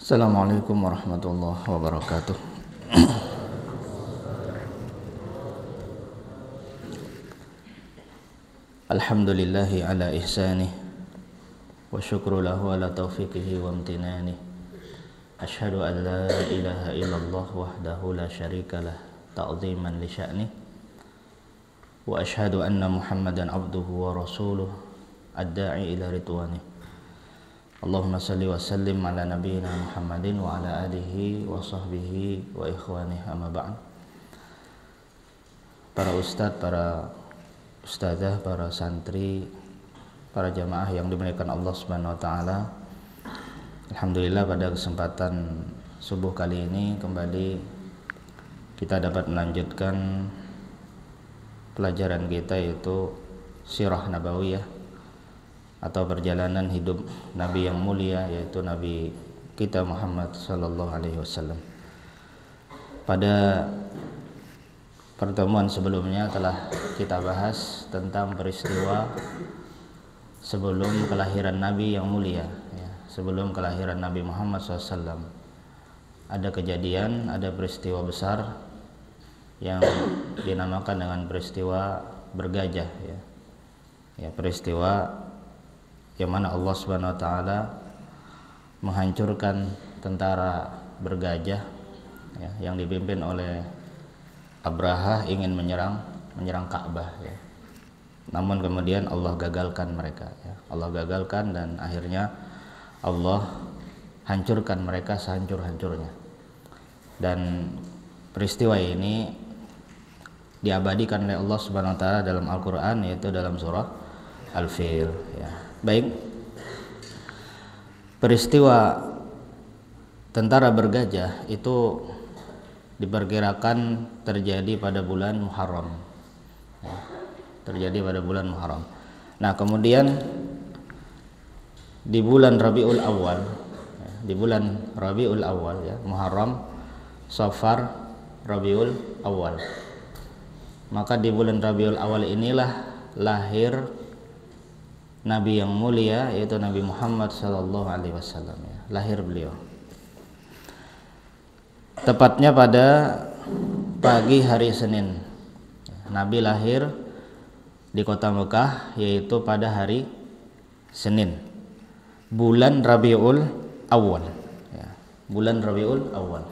Assalamualaikum warahmatullahi wabarakatuh. Alhamdulillahi ala ihsanih wa syukru lahu ala taufiqihi wa amtinanih. Ashhadu an la ilaha illallah wahdahu la syarikalah ta'ziman li sya'nih. Wa ashhadu anna Muhammadan abduhu wa rasuluh ad-da'i ila ridwanih. Allahumma salli wa sallim ala nabiyyina Muhammadin wa ala alihi wa sahbihi wa ikhwanihi amma ba'd. Para ustadz, para ustadzah, para santri, para jamaah yang dimuliakan Allah Subhanahu wa taala. Alhamdulillah pada kesempatan subuh kali ini kembali kita dapat melanjutkan pelajaran kita, yaitu sirah nabawiyah atau perjalanan hidup Nabi yang mulia, yaitu Nabi kita Muhammad sallallahu alaihi wasallam. Pada pertemuan sebelumnya telah kita bahas tentang peristiwa sebelum kelahiran Nabi yang mulia, ya. Sebelum kelahiran Nabi Muhammad SAW ada kejadian, ada peristiwa besar yang dinamakan dengan peristiwa bergajah, ya, peristiwa yang mana Allah Subhanahu wa taala menghancurkan tentara bergajah, ya, yang dipimpin oleh Abraha, ingin menyerang Ka'bah, ya. Namun kemudian Allah gagalkan mereka, ya. Allah gagalkan dan akhirnya Allah hancurkan mereka sehancur-hancurnya. Dan peristiwa ini diabadikan oleh Allah Subhanahu wa taala dalam Al-Qur'an, yaitu dalam surah Al-Fil, ya. Baik, peristiwa tentara bergajah itu diperkirakan terjadi pada bulan Muharram, ya, terjadi pada bulan Muharram. Nah, kemudian di bulan Rabiul Awal, ya, di bulan Rabiul Awal, ya, Muharram, Safar, Rabiul Awal. Maka di bulan Rabiul Awal inilah lahir Nabi yang mulia, yaitu Nabi Muhammad sallallahu alaihi wasallam, ya. Lahir beliau tepatnya pada pagi hari Senin. Nabi lahir di kota Mekah, yaitu pada hari Senin, bulan Rabiul Awal, ya, bulan Rabiul Awal.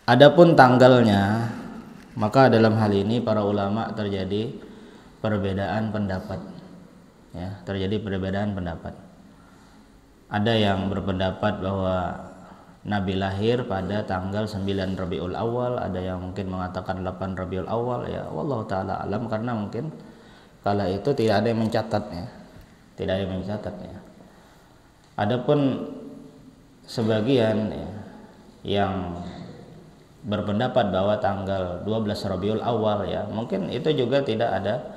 Adapun tanggalnya, maka dalam hal ini para ulama terjadi perbedaan pendapat, ya, terjadi perbedaan pendapat. Ada yang berpendapat bahwa Nabi lahir pada tanggal 9 Rabiul Awal, ada yang mungkin mengatakan 8 Rabiul Awal, ya, wallahu taala alam, karena mungkin kala itu tidak ada yang mencatatnya. Tidak ada yang mencatatnya. Adapun sebagian, ya, yang berpendapat bahwa tanggal 12 Rabiul Awal, ya, mungkin itu juga tidak ada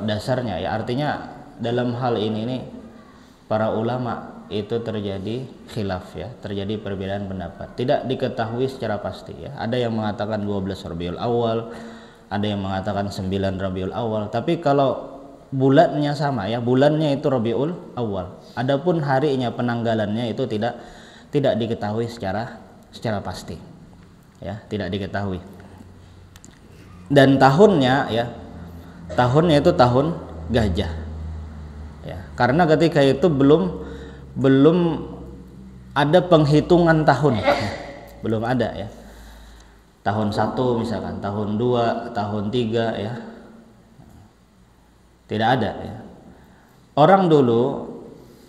dasarnya, ya. Artinya dalam hal ini nih para ulama itu terjadi khilaf, ya, terjadi perbedaan pendapat, tidak diketahui secara pasti, ya. Ada yang mengatakan 12 Rabiul Awal, ada yang mengatakan 9 Rabiul Awal, tapi kalau bulannya sama, ya, bulannya itu Rabiul Awal. Adapun harinya, penanggalannya itu tidak diketahui secara pasti, ya, tidak diketahui. Dan tahunnya, ya, tahunnya itu tahun gajah, ya, karena ketika itu belum ada penghitungan tahun, ya. Belum ada, ya, tahun 1 misalkan, tahun 2, tahun 3, ya, tidak ada, ya. Orang dulu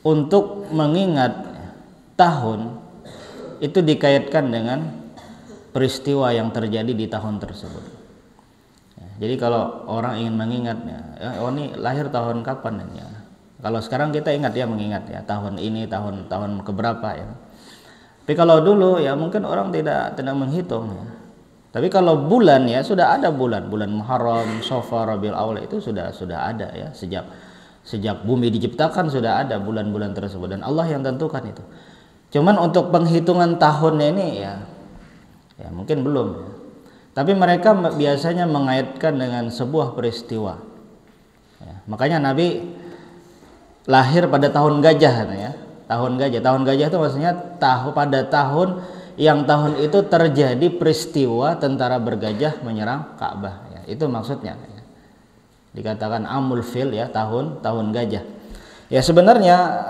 untuk mengingat, ya, tahun itu dikaitkan dengan peristiwa yang terjadi di tahun tersebut. Jadi kalau orang ingin mengingatnya, ya, oh ini lahir tahun kapan, ya. Kalau sekarang kita ingat, ya, mengingat, ya, tahun ini, tahun keberapa, ya. Tapi kalau dulu, ya, mungkin orang tidak menghitung, ya. Tapi kalau bulan, ya, sudah ada bulan Muharram, Safar, Rabiul Awal itu sudah ada, ya, sejak bumi diciptakan sudah ada bulan-bulan tersebut, dan Allah yang tentukan itu. Cuman untuk penghitungan tahunnya ini, ya mungkin belum, ya. Tapi mereka biasanya mengaitkan dengan sebuah peristiwa, ya. Makanya Nabi lahir pada tahun gajah, ya. Tahun gajah. Tahun gajah itu maksudnya pada tahun yang tahun itu terjadi peristiwa tentara bergajah menyerang Ka'bah. Ya, itu maksudnya. Ya. Dikatakan amul fil ya, tahun gajah. Ya sebenarnya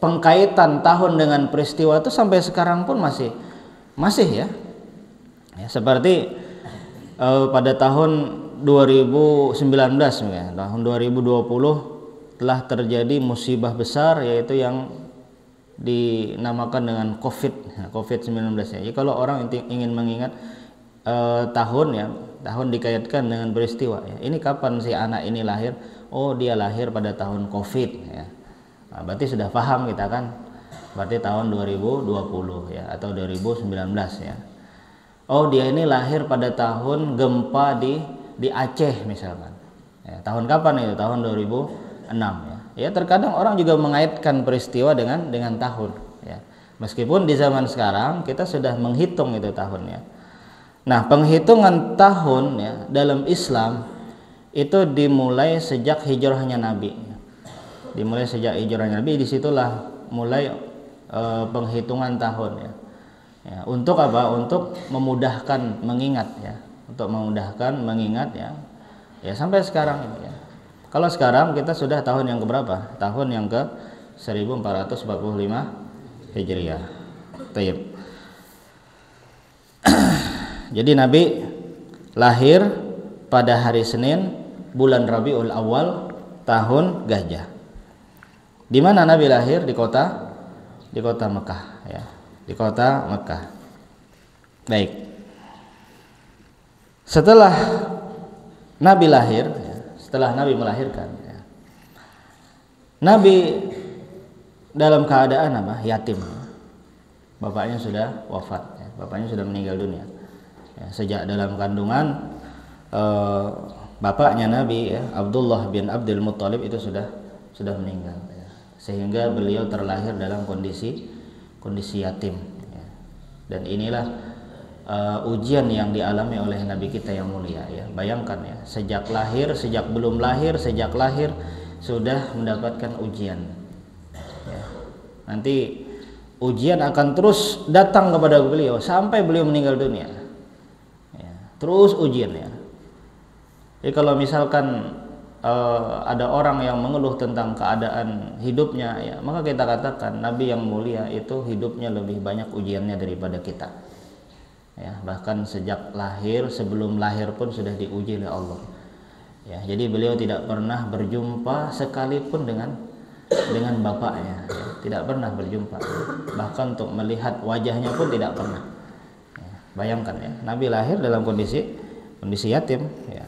pengkaitan tahun dengan peristiwa itu sampai sekarang pun masih ya. Ya seperti pada tahun 2019 ya, tahun 2020 telah terjadi musibah besar yaitu yang dinamakan dengan COVID-19 ya. Jadi kalau orang ingin mengingat tahun dikaitkan dengan peristiwa ya. Ini kapan si anak ini lahir? Oh, dia lahir pada tahun Covid ya. Nah, berarti sudah paham kita kan. Berarti tahun 2020 ya atau 2019 ya. Oh, dia ini lahir pada tahun gempa di Aceh misalkan. Ya, tahun kapan itu? Tahun 2006 ya. Ya, terkadang orang juga mengaitkan peristiwa dengan tahun ya. Meskipun di zaman sekarang kita sudah menghitung itu tahunnya. Nah, penghitungan tahun ya dalam Islam itu dimulai sejak hijrahnya Nabi. Dimulai sejak hijrahnya Nabi, disitulah mulai penghitungan tahun ya. Ya, untuk apa? Untuk memudahkan mengingat ya. Untuk memudahkan mengingat ya. Ya sampai sekarang ya. Kalau sekarang kita sudah tahun yang keberapa? Tahun yang ke 1445 Hijriah. Taib. Jadi Nabi lahir pada hari Senin bulan Rabiul Awal tahun gajah. Di mana Nabi lahir? Di kota Mekah ya. Di kota Mekah. Baik. Setelah Nabi lahir, ya, setelah Nabi melahirkan, ya, Nabi dalam keadaan apa? Yatim. Bapaknya sudah wafat, ya. Bapaknya sudah meninggal dunia. Ya, sejak dalam kandungan bapaknya Nabi ya, Abdullah bin Abdul Muttalib itu sudah meninggal ya. Sehingga beliau terlahir dalam kondisi yatim ya. Dan inilah ujian yang dialami oleh Nabi kita yang mulia ya. Bayangkan ya, sejak lahir sudah mendapatkan ujian ya. Nanti ujian akan terus datang kepada beliau sampai beliau meninggal dunia ya. Terus ujian ya. Jadi kalau misalkan ada orang yang mengeluh tentang keadaan hidupnya ya, maka kita katakan Nabi yang mulia itu hidupnya lebih banyak ujiannya daripada kita ya. Bahkan sejak lahir, sebelum lahir pun sudah diuji oleh Allah ya. Jadi beliau tidak pernah berjumpa sekalipun dengan bapaknya ya. Tidak pernah berjumpa, bahkan untuk melihat wajahnya pun tidak pernah ya. Bayangkan ya, Nabi lahir dalam kondisi yatim ya.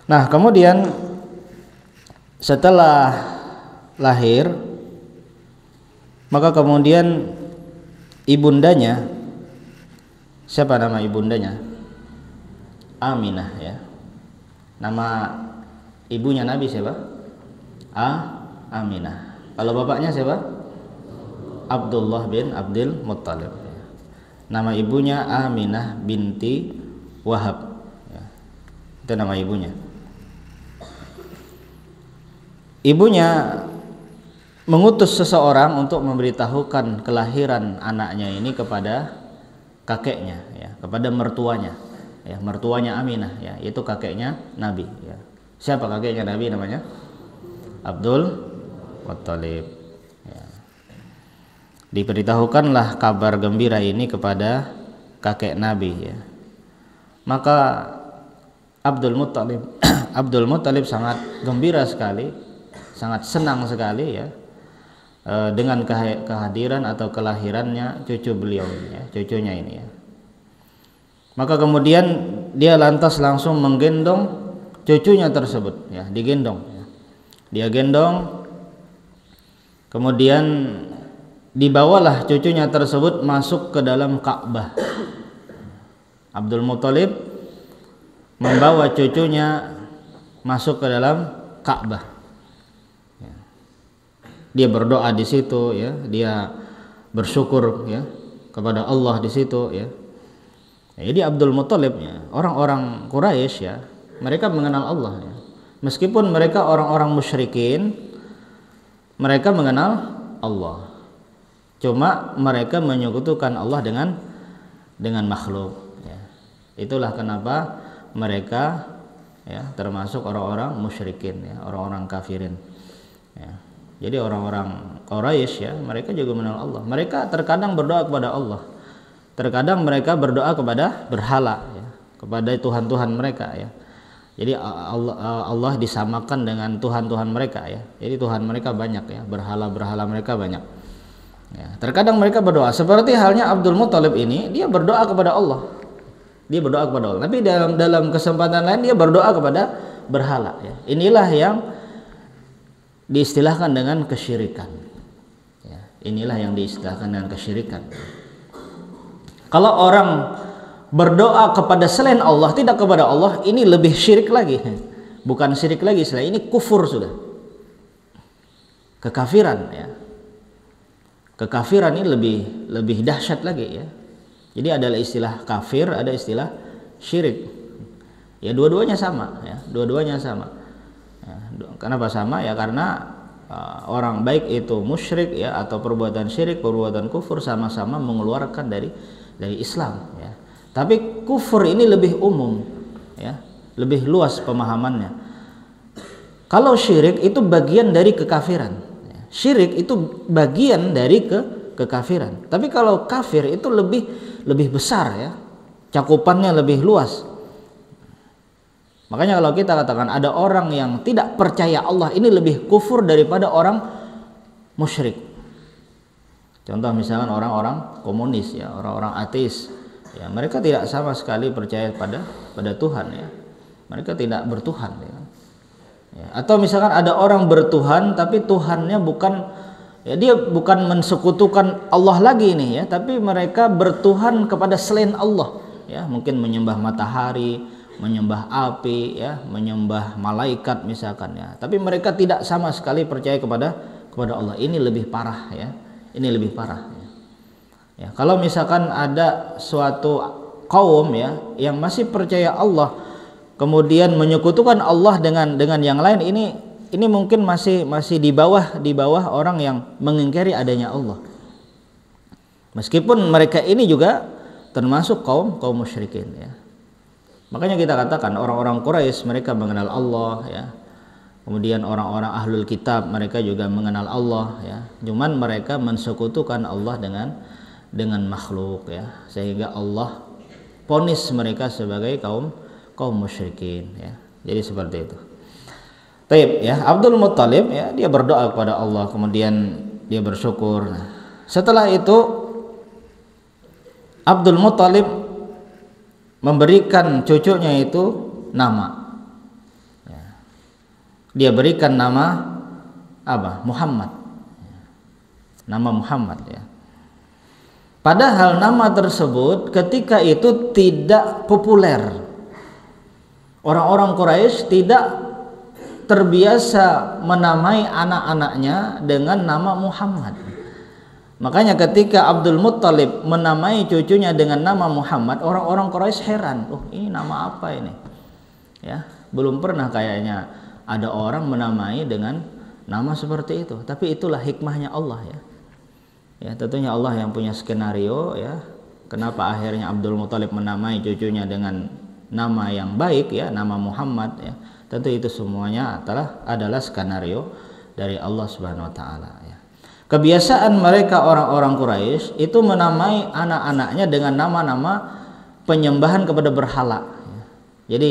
Nah, kemudian setelah lahir, maka kemudian ibundanya, siapa nama ibundanya? Aminah ya. Nama ibunya Nabi siapa? Aminah. Kalau bapaknya siapa? Abdullah bin Abdul Muttalib. Nama ibunya Aminah binti Wahab. Ya. Itu nama ibunya. Ibunya mengutus seseorang untuk memberitahukan kelahiran anaknya ini kepada kakeknya ya, kepada mertuanya ya, mertuanya Aminah ya, itu kakeknya Nabi ya. Siapa kakeknya Nabi namanya? Abdul Muttalib ya. Diberitahukanlah kabar gembira ini kepada kakek Nabi ya. Maka Abdul Muttalib sangat gembira sekali, sangat senang sekali ya dengan kehadiran atau kelahirannya cucu beliau ya, cucunya ini ya. Maka kemudian dia lantas langsung menggendong cucunya tersebut ya, digendong ya. Dia gendong, kemudian dibawalah cucunya tersebut masuk ke dalam Ka'bah. Abdul Muttalib membawa cucunya masuk ke dalam Ka'bah. Dia berdoa di situ ya, dia bersyukur ya kepada Allah di situ ya. Jadi Abdul Muttalib ya, orang-orang Quraisy ya, mereka mengenal Allah ya. Meskipun mereka orang-orang musyrikin, mereka mengenal Allah. Cuma mereka menyekutukan Allah dengan makhluk. Ya. Itulah kenapa mereka ya termasuk orang-orang musyrikin, ya, orang-orang kafirin. Ya. Jadi orang-orang Quraisy ya mereka juga mengenal Allah. Mereka terkadang berdoa kepada Allah, terkadang mereka berdoa kepada berhala, ya, kepada Tuhan-Tuhan mereka. Ya. Jadi Allah disamakan dengan Tuhan-Tuhan mereka. Ya. Jadi Tuhan mereka banyak, ya, berhala-berhala mereka banyak. Ya. Terkadang mereka berdoa seperti halnya Abdul Muthalib ini, dia berdoa kepada Allah. Dia berdoa kepada Allah. Tapi dalam kesempatan lain dia berdoa kepada berhala. Ya. Inilah yang diistilahkan dengan kesyirikan. Ya. Inilah yang diistilahkan dengan kesyirikan. Kalau orang berdoa kepada selain Allah, tidak kepada Allah, ini lebih syirik lagi. Bukan syirik lagi, selain ini kufur sudah. Kekafiran, ya. Kekafiran ini lebih dahsyat lagi, ya. Jadi ada istilah kafir, ada istilah syirik. Ya dua-duanya sama, ya. Dua-duanya sama. Ya, kenapa sama? Ya karena orang baik itu musyrik, ya, atau perbuatan syirik, perbuatan kufur sama-sama mengeluarkan dari Islam, ya. Tapi kufur ini lebih umum, ya, lebih luas pemahamannya. Kalau syirik itu bagian dari kekafiran, ya. Syirik itu bagian dari kekafiran. Tapi kalau kafir itu lebih besar, ya, cakupannya lebih luas. Makanya kalau kita katakan ada orang yang tidak percaya Allah, ini lebih kufur daripada orang musyrik. Contoh misalkan orang-orang komunis, ya, orang-orang ateis, ya, mereka tidak sama sekali percaya pada Tuhan, ya. Mereka tidak bertuhan, ya. Ya, atau misalkan ada orang bertuhan tapi Tuhannya bukan, ya, dia bukan mensekutukan Allah lagi ini, ya, tapi mereka bertuhan kepada selain Allah, ya, mungkin menyembah matahari, menyembah api, ya, menyembah malaikat misalkan, ya. Tapi mereka tidak sama sekali percaya kepada Allah. Ini lebih parah, ya. Ini lebih parah, ya. Ya, kalau misalkan ada suatu kaum, ya, yang masih percaya Allah kemudian menyekutukan Allah dengan yang lain, ini mungkin masih di bawah orang yang mengingkari adanya Allah. Meskipun mereka ini juga termasuk kaum musyrikin, ya. Makanya kita katakan orang-orang Quraisy mereka mengenal Allah, ya. Kemudian orang-orang ahlul kitab mereka juga mengenal Allah, ya. Cuman mereka mensekutukan Allah dengan makhluk, ya. Sehingga Allah vonis mereka sebagai kaum musyrikin, ya. Jadi seperti itu. Taib, ya, Abdul Muthalib, ya, dia berdoa kepada Allah, kemudian dia bersyukur. Nah, setelah itu Abdul Muthalib memberikan cucunya itu nama. Ya. Dia berikan nama apa? Muhammad. Nama Muhammad, ya. Padahal nama tersebut ketika itu tidak populer. Orang-orang Quraisy tidak terbiasa menamai anak-anaknya dengan nama Muhammad. Makanya ketika Abdul Muthalib menamai cucunya dengan nama Muhammad, orang-orang Quraisy heran, ini nama apa ini? Ya, belum pernah kayaknya ada orang menamai dengan nama seperti itu. Tapi itulah hikmahnya Allah, ya. Ya, tentunya Allah yang punya skenario, ya. Kenapa akhirnya Abdul Muthalib menamai cucunya dengan nama yang baik, ya, nama Muhammad, ya. Tentu itu semuanya adalah skenario dari Allah Subhanahu wa taala, ya. Kebiasaan mereka orang-orang Quraisy itu menamai anak-anaknya dengan nama-nama penyembahan kepada berhala, ya. Jadi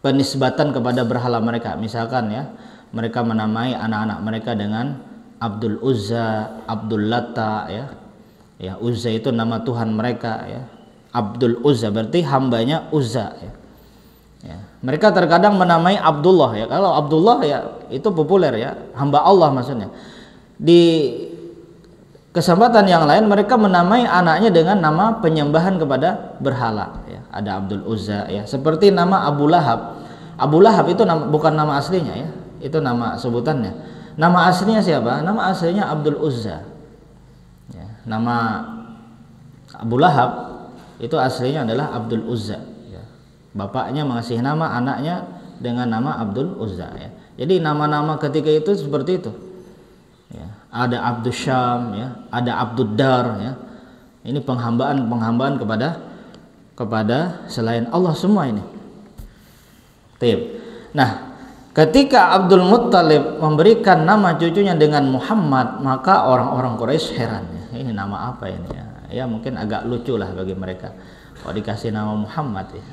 penisbatan kepada berhala mereka, misalkan, ya, mereka menamai anak-anak mereka dengan Abdul Uzza, Abdul Latta, ya. Ya, Uzza itu nama Tuhan mereka, ya. Abdul Uzza berarti hambanya Uzza, ya. Ya. Mereka terkadang menamai Abdullah, ya. Kalau Abdullah, ya, itu populer, ya, hamba Allah maksudnya. Di kesempatan yang lain mereka menamai anaknya dengan nama penyembahan kepada berhala, ya. Ada Abdul Uzza, ya. Seperti nama Abu Lahab. Abu Lahab itu bukan nama aslinya, ya. Itu nama sebutannya. Nama aslinya siapa? Nama aslinya Abdul Uzza, ya. Nama Abu Lahab itu aslinya adalah Abdul Uzza, ya. Bapaknya mengasih nama anaknya dengan nama Abdul Uzza ya. Jadi nama-nama ketika itu seperti itu. Ya, ada Abdul Syam ya, ada Abdul Dar ya. Ini penghambaan kepada selain Allah semua ini. Nah, ketika Abdul Muttalib memberikan nama cucunya dengan Muhammad, maka orang-orang Quraisy heran ya. Ini nama apa ini ya? Ya mungkin agak lucu lah bagi mereka. Kok dikasih nama Muhammad ya.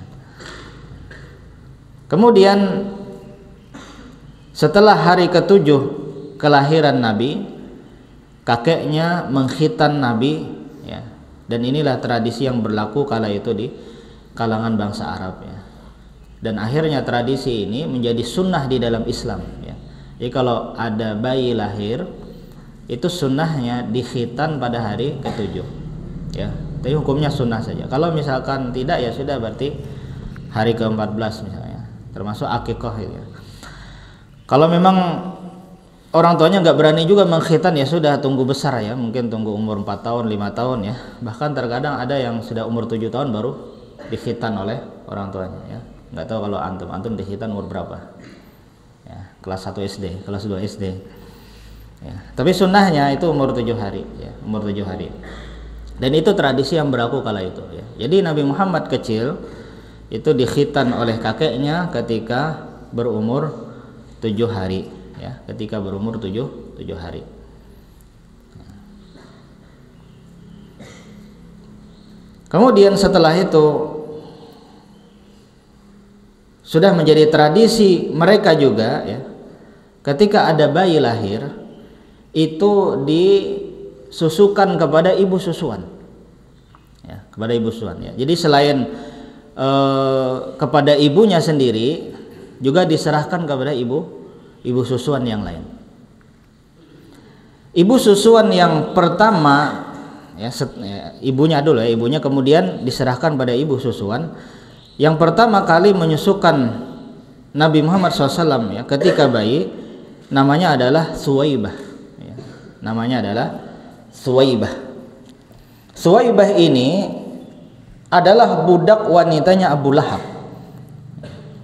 Kemudian setelah hari ke-7 kelahiran Nabi, kakeknya mengkhitan Nabi ya. Dan inilah tradisi yang berlaku kala itu di kalangan bangsa Arab ya. Dan akhirnya tradisi ini menjadi sunnah di dalam Islam ya. Jadi kalau ada bayi lahir itu sunnahnya dikhitan pada hari ke-7 ya. Tapi hukumnya sunnah saja. Kalau misalkan tidak ya sudah, berarti hari ke-14 misalnya, termasuk akikah gitu ya. Kalau memang orang tuanya nggak berani juga mengkhitan ya sudah, tunggu besar ya, mungkin tunggu umur 4 tahun 5 tahun ya. Bahkan terkadang ada yang sudah umur 7 tahun baru dikhitan oleh orang tuanya ya. Nggak tahu kalau antum dikhitan umur berapa ya, kelas 1 SD, kelas 2 SD ya. Tapi sunnahnya itu umur 7 hari ya, umur 7 hari. Dan itu tradisi yang berlaku kala itu ya. Jadi Nabi Muhammad kecil itu dikhitan oleh kakeknya ketika berumur 7 hari ya, ketika berumur 7 hari. Kemudian setelah itu sudah menjadi tradisi mereka juga ya, ketika ada bayi lahir itu disusukan kepada ibu susuan ya, kepada ibu susuan ya. Jadi selain kepada ibunya sendiri, juga diserahkan kepada ibu susuan yang lain. Ibu susuan yang pertama ya, ibunya dulu ya, ibunya kemudian diserahkan pada ibu susuan. Yang pertama kali menyusukan Nabi Muhammad SAW ya, ketika bayi, namanya adalah Suwaibah ya. Namanya adalah Suwaibah. Suwaibah ini adalah budak wanitanya Abu Lahab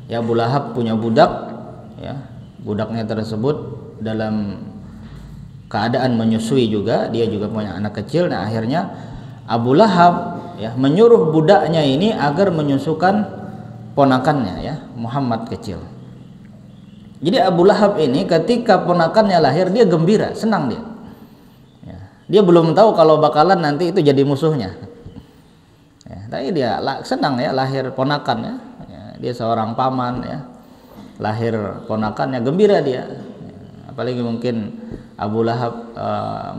ya. Abu Lahab punya budak ya, budaknya tersebut dalam keadaan menyusui juga, dia juga punya anak kecil. Nah akhirnya Abu Lahab ya menyuruh budaknya ini agar menyusukan ponakannya ya, Muhammad kecil. Jadi Abu Lahab ini ketika ponakannya lahir dia gembira, senang dia ya. Dia belum tahu kalau bakalan nanti itu jadi musuhnya ya, tapi dia senang ya lahir ponakan ya. Dia seorang paman ya, lahir ponakannya, gembira dia ya. Apalagi mungkin Abu Lahab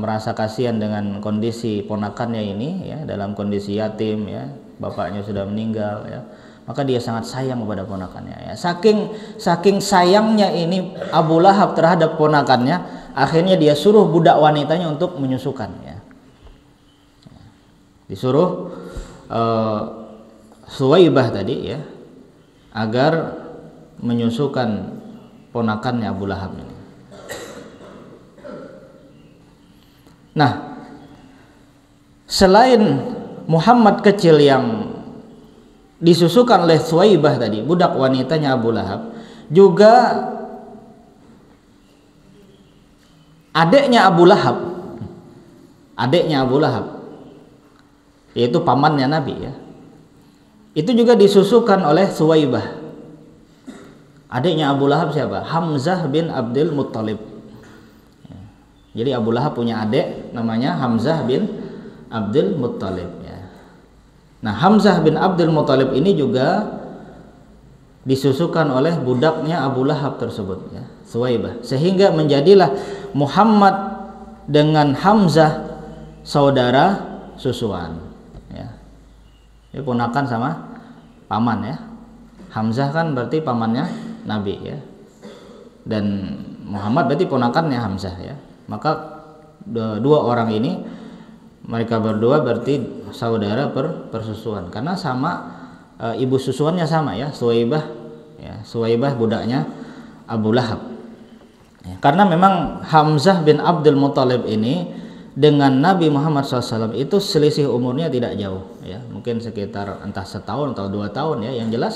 merasa kasihan dengan kondisi ponakannya ini ya, dalam kondisi yatim ya, bapaknya sudah meninggal ya, maka dia sangat sayang kepada ponakannya ya. Saking sayangnya ini Abu Lahab terhadap ponakannya, akhirnya dia suruh budak wanitanya untuk menyusukan ya. Disuruh Suwaibah tadi ya, agar menyusukan ponakannya Abu Lahab ini. Nah, selain Muhammad kecil yang disusukan oleh Suwaibah tadi, budak wanitanya Abu Lahab, juga adiknya Abu Lahab, yaitu pamannya Nabi ya, itu juga disusukan oleh Suwaibah. Adiknya Abu Lahab siapa? Hamzah bin Abdul Muttalib. Jadi Abu Lahab punya adik namanya Hamzah bin Abdul Muttalib ya. Nah Hamzah bin Abdul Muttalib ini juga disusukan oleh budaknya Abu Lahab tersebut ya, Suwaibah, sehingga menjadilah Muhammad dengan Hamzah saudara susuan ya. Ini ponakan sama paman ya. Hamzah kan berarti pamannya Nabi ya, dan Muhammad berarti ponakannya Hamzah ya. Maka dua orang ini, mereka berdua berarti saudara persusuan, karena sama ibu susuannya sama ya, Suwaibah ya, Suwaibah budaknya Abu Lahab ya. Karena memang Hamzah bin Abdul Muttalib ini dengan Nabi Muhammad SAW itu selisih umurnya tidak jauh ya, mungkin sekitar entah setahun atau 2 tahun ya. Yang jelas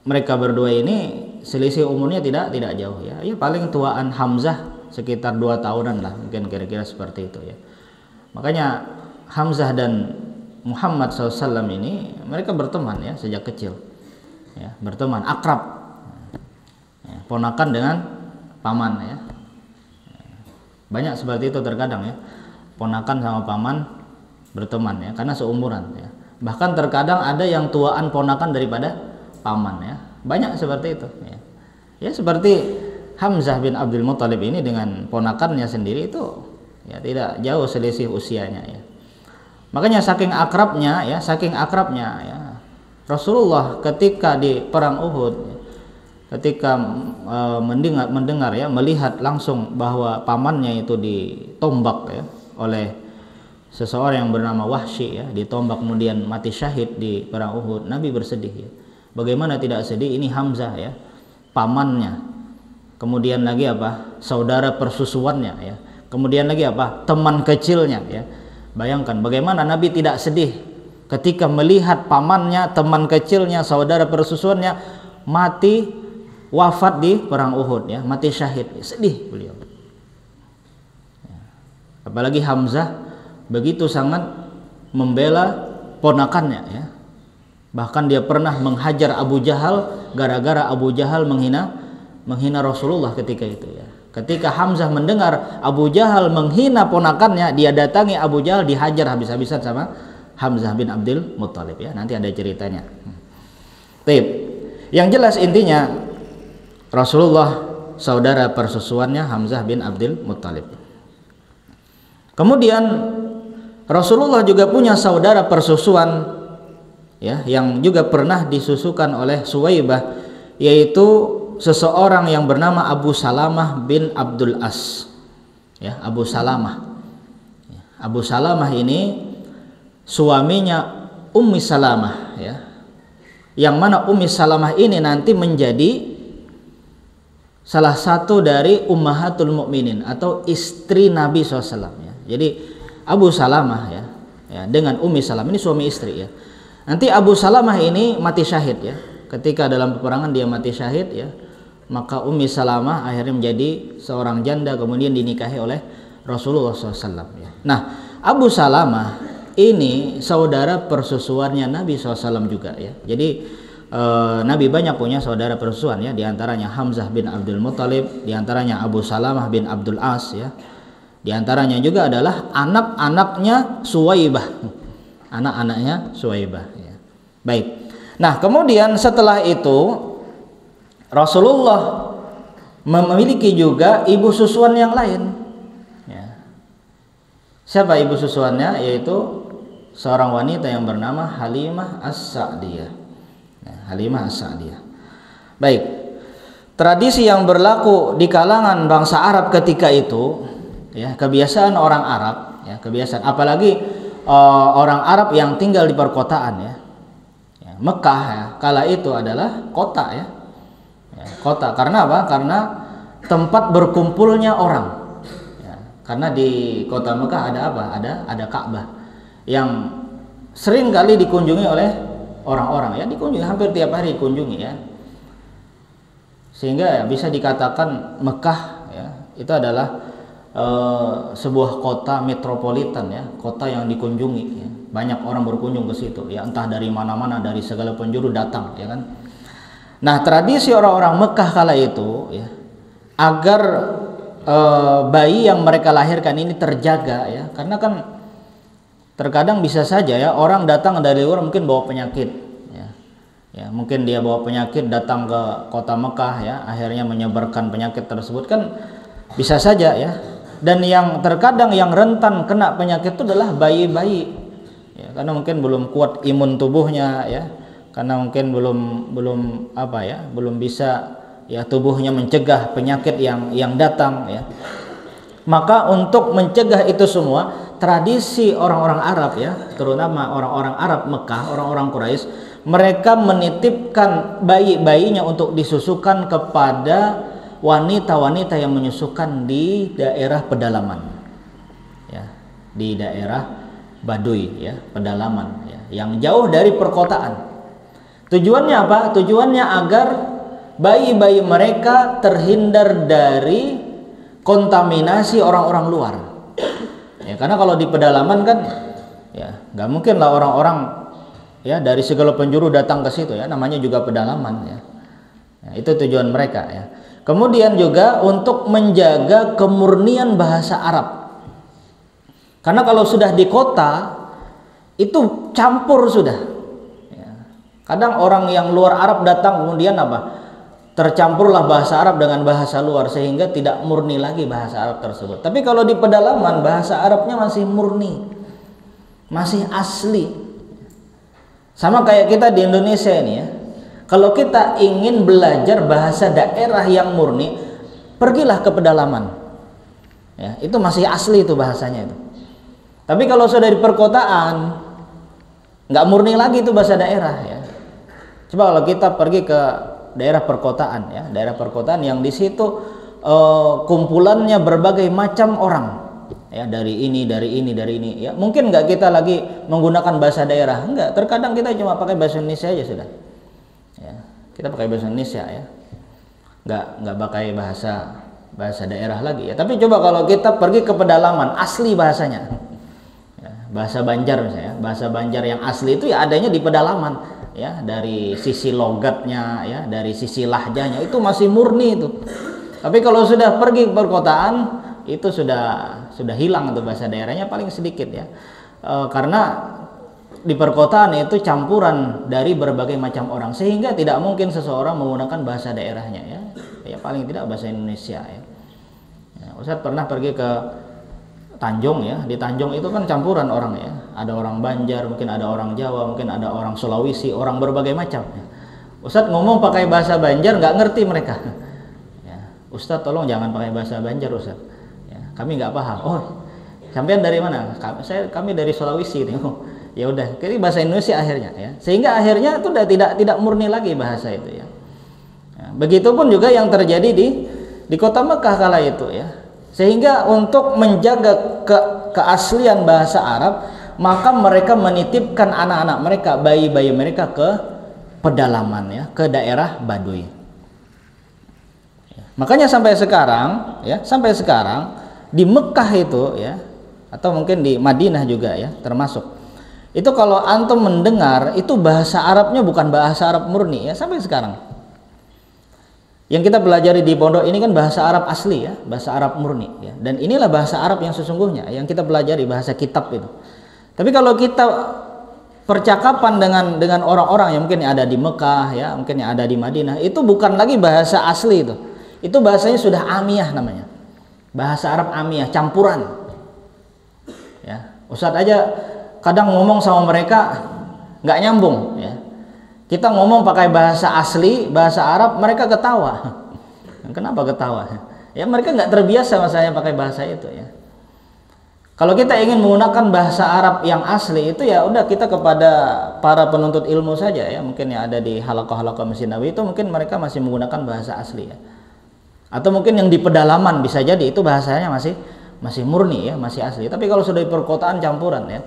mereka berdua ini selisih umurnya tidak jauh ya. Ya paling tuaan Hamzah sekitar 2 tahunan lah, mungkin kira-kira seperti itu ya. Makanya Hamzah dan Muhammad SAW ini mereka berteman ya sejak kecil ya, berteman akrab ya, ponakan dengan paman ya. Banyak seperti itu terkadang ya, ponakan sama paman berteman ya, karena seumuran ya. Bahkan terkadang ada yang tuaan ponakan daripada paman ya, banyak seperti itu ya. Ya seperti Hamzah bin Abdul Muthalib ini dengan ponakannya sendiri itu ya tidak jauh selisih usianya ya. Makanya saking akrabnya ya Rasulullah ketika di perang Uhud, ketika mendengar ya, melihat langsung bahwa pamannya itu ditombak ya oleh seseorang yang bernama Wahsy ya, ditombak kemudian mati syahid di perang Uhud, Nabi bersedih ya. Bagaimana tidak sedih, ini Hamzah ya, pamannya, kemudian lagi apa, saudara persusuannya ya, kemudian lagi apa, teman kecilnya ya. Bayangkan bagaimana Nabi tidak sedih ketika melihat pamannya, teman kecilnya, saudara persusuannya mati, wafat di perang Uhud ya, mati syahid, sedih beliau. Apalagi Hamzah begitu sangat membela ponakannya ya. Bahkan dia pernah menghajar Abu Jahal gara-gara Abu Jahal menghina Rasulullah ketika itu ya. Ketika Hamzah mendengar Abu Jahal menghina ponakannya, dia datangi Abu Jahal, dihajar habis-habisan sama Hamzah bin Abdul Muthalib ya. Nanti ada ceritanya. Baik. Yang jelas intinya Rasulullah saudara persusuannya Hamzah bin Abdul Muthalib. Kemudian Rasulullah juga punya saudara persusuan ya, yang juga pernah disusukan oleh Suwaibah, yaitu seseorang yang bernama Abu Salamah bin Abdul As ya, Abu Salamah. Abu Salamah ini suaminya Ummi Salamah ya, yang mana Ummi Salamah ini nanti menjadi salah satu dari ummahatul mukminin atau istri Nabi SAW ya. Jadi Abu Salamah ya, dengan Ummi Salamah ini suami istri ya. Nanti Abu Salamah ini mati syahid ya. Ketika dalam peperangan dia mati syahid ya, maka Ummi Salamah akhirnya menjadi seorang janda, kemudian dinikahi oleh Rasulullah SAW ya. Nah, Abu Salamah ini saudara persusuannya Nabi SAW juga ya. Jadi Nabi banyak punya saudara persusuan ya, diantaranya Hamzah bin Abdul Muthalib, diantaranya Abu Salamah bin Abdul As ya, diantaranya juga adalah anak-anaknya Suwaibah, anak-anaknya Suwaibah ya. Baik. Nah kemudian setelah itu Rasulullah memiliki juga ibu susuan yang lain ya. Siapa ibu susuannya? Yaitu seorang wanita yang bernama Halimah As-Sa'diyah. Halimah As-Sa'diyah. Baik. Tradisi yang berlaku di kalangan bangsa Arab ketika itu ya, kebiasaan orang Arab ya, kebiasaan apalagi orang Arab yang tinggal di perkotaan ya. Mekah ya, kala itu adalah kota ya. Kota karena apa? Karena tempat berkumpulnya orang ya. Karena di kota Mekah ada apa? Ada Ka'bah yang sering kali dikunjungi oleh orang-orang ya, dikunjungi hampir tiap hari dikunjungi ya, sehingga ya, bisa dikatakan Mekah ya, itu adalah sebuah kota metropolitan ya, kota yang dikunjungi ya. Banyak orang berkunjung ke situ ya, entah dari mana-mana, dari segala penjuru datang ya kan. Nah tradisi orang-orang Mekah kala itu ya, agar bayi yang mereka lahirkan ini terjaga ya, karena kan terkadang bisa saja ya orang datang dari luar mungkin bawa penyakit ya, mungkin dia bawa penyakit datang ke kota Mekah ya, akhirnya menyebarkan penyakit tersebut kan bisa saja ya. Dan yang terkadang yang rentan kena penyakit itu adalah bayi-bayi ya, karena mungkin belum kuat imun tubuhnya ya, karena mungkin belum apa ya, belum bisa ya tubuhnya mencegah penyakit yang datang ya. Maka untuk mencegah itu semua, tradisi orang-orang Arab ya, terutama orang-orang Arab Mekah, orang-orang Quraisy, mereka menitipkan bayi-bayinya untuk disusukan kepada wanita-wanita yang menyusukan di daerah pedalaman ya, di daerah Baduy ya, pedalaman ya, yang jauh dari perkotaan. Tujuannya apa? Tujuannya agar bayi-bayi mereka terhindar dari kontaminasi orang-orang luar. Ya, karena kalau di pedalaman kan ya nggak mungkin lah orang-orang ya dari segala penjuru datang ke situ ya, namanya juga pedalaman ya. Ya, itu tujuan mereka ya. Kemudian juga untuk menjaga kemurnian bahasa Arab. Karena kalau sudah di kota itu campur sudah. Ya. Kadang orang yang luar Arab datang kemudian apa? Tercampurlah bahasa Arab dengan bahasa luar sehingga tidak murni lagi bahasa Arab tersebut. Tapi kalau di pedalaman bahasa Arabnya masih murni, masih asli. Sama kayak kita di Indonesia ini ya. Kalau kita ingin belajar bahasa daerah yang murni, pergilah ke pedalaman. Ya, itu masih asli itu bahasanya itu. Tapi kalau sudah di perkotaan, nggak murni lagi itu bahasa daerah ya. Coba kalau kita pergi ke daerah perkotaan ya, daerah perkotaan yang di situ kumpulannya berbagai macam orang ya, dari ini ya. Mungkin nggak kita lagi menggunakan bahasa daerah, enggak, terkadang kita cuma pakai bahasa Indonesia aja sudah ya, kita pakai bahasa Indonesia ya, nggak pakai bahasa daerah lagi ya. Tapi coba kalau kita pergi ke pedalaman, asli bahasanya ya, bahasa Banjar misalnya, bahasa Banjar yang asli itu ya adanya di pedalaman ya, dari sisi logatnya ya, dari sisi lahjanya itu masih murni itu. Tapi kalau sudah pergi ke perkotaan itu sudah hilang itu bahasa daerahnya, paling sedikit ya. Karena di perkotaan itu campuran dari berbagai macam orang sehingga tidak mungkin seseorang menggunakan bahasa daerahnya ya. Ya paling tidak bahasa Indonesia ya. Ustadz pernah pergi ke Tanjung ya, di Tanjung itu kan campuran orang ya, ada orang Banjar, mungkin ada orang Jawa, mungkin ada orang Sulawesi, orang berbagai macam ya. Ustadz ngomong pakai bahasa Banjar nggak ngerti mereka ya. Ustadz tolong jangan pakai bahasa Banjar Ustadz ya, kami nggak paham. Oh sampean dari mana? Kami dari Sulawesi oh, ya udah, jadi bahasa Indonesia akhirnya ya, sehingga akhirnya itu udah tidak murni lagi bahasa itu ya. Begitupun juga yang terjadi di kota Mekah kala itu ya. Sehingga untuk menjaga keaslian bahasa Arab, maka mereka menitipkan anak-anak mereka, bayi-bayi mereka ke pedalaman ya, ke daerah Baduy. Makanya sampai sekarang di Mekah itu ya, atau mungkin di Madinah juga ya, termasuk. Itu kalau antum mendengar itu bahasa Arabnya bukan bahasa Arab murni ya, sampai sekarang. Yang kita pelajari di pondok ini kan bahasa Arab asli ya, bahasa Arab murni ya. Dan inilah bahasa Arab yang sesungguhnya yang kita pelajari, bahasa kitab itu. Tapi kalau kita percakapan dengan orang-orang yang mungkin ada di Mekah ya, mungkin yang ada di Madinah, itu bukan lagi bahasa asli itu. Itu bahasanya sudah amiyah namanya. Bahasa Arab amiyah, campuran. Ya, Ustadz aja kadang ngomong sama mereka nggak nyambung ya. Kita ngomong pakai bahasa asli, bahasa Arab, mereka ketawa. Kenapa ketawa? Ya mereka nggak terbiasa masanya pakai bahasa itu ya. Kalau kita ingin menggunakan bahasa Arab yang asli itu ya udah kita kepada para penuntut ilmu saja ya. Mungkin yang ada di halaqah-halaqah Masjid Nabawi itu mungkin mereka masih menggunakan bahasa asli ya. Atau mungkin yang di pedalaman bisa jadi itu bahasanya masih murni ya, masih asli. Tapi kalau sudah di perkotaan campuran ya.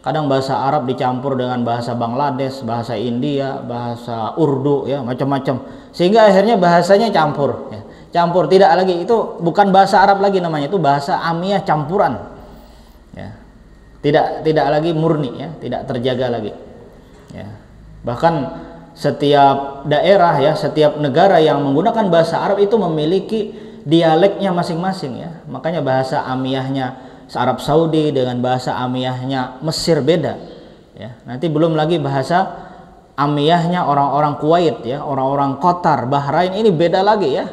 Kadang bahasa Arab dicampur dengan bahasa Bangladesh, bahasa India, bahasa Urdu ya, macam-macam. Sehingga akhirnya bahasanya campur ya. Campur, tidak lagi itu bukan bahasa Arab lagi namanya, itu bahasa amiyah campuran. Ya. Tidak lagi murni ya, tidak terjaga lagi. Ya. Bahkan setiap daerah ya, setiap negara yang menggunakan bahasa Arab itu memiliki dialeknya masing-masing ya. Makanya bahasa amiyahnya Arab Saudi dengan bahasa amiyahnya Mesir beda ya. Nanti belum lagi bahasa amiyahnya orang-orang Kuwait ya, orang-orang Qatar, Bahrain, ini beda lagi ya.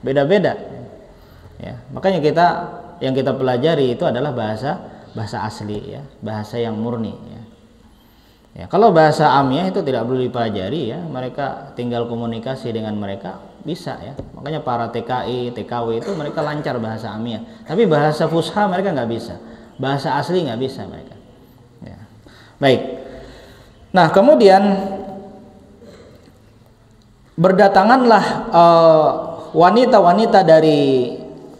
Beda-beda. Ya, makanya yang kita pelajari itu adalah bahasa asli ya, bahasa yang murni ya. Ya, kalau bahasa amiyah itu tidak perlu dipelajari ya, mereka tinggal komunikasi dengan mereka bisa ya. Makanya para TKI, TKW itu mereka lancar bahasa amiyah. Tapi bahasa fusha mereka nggak bisa, bahasa asli nggak bisa mereka. Ya. Baik. Nah kemudian berdatanganlah wanita-wanita dari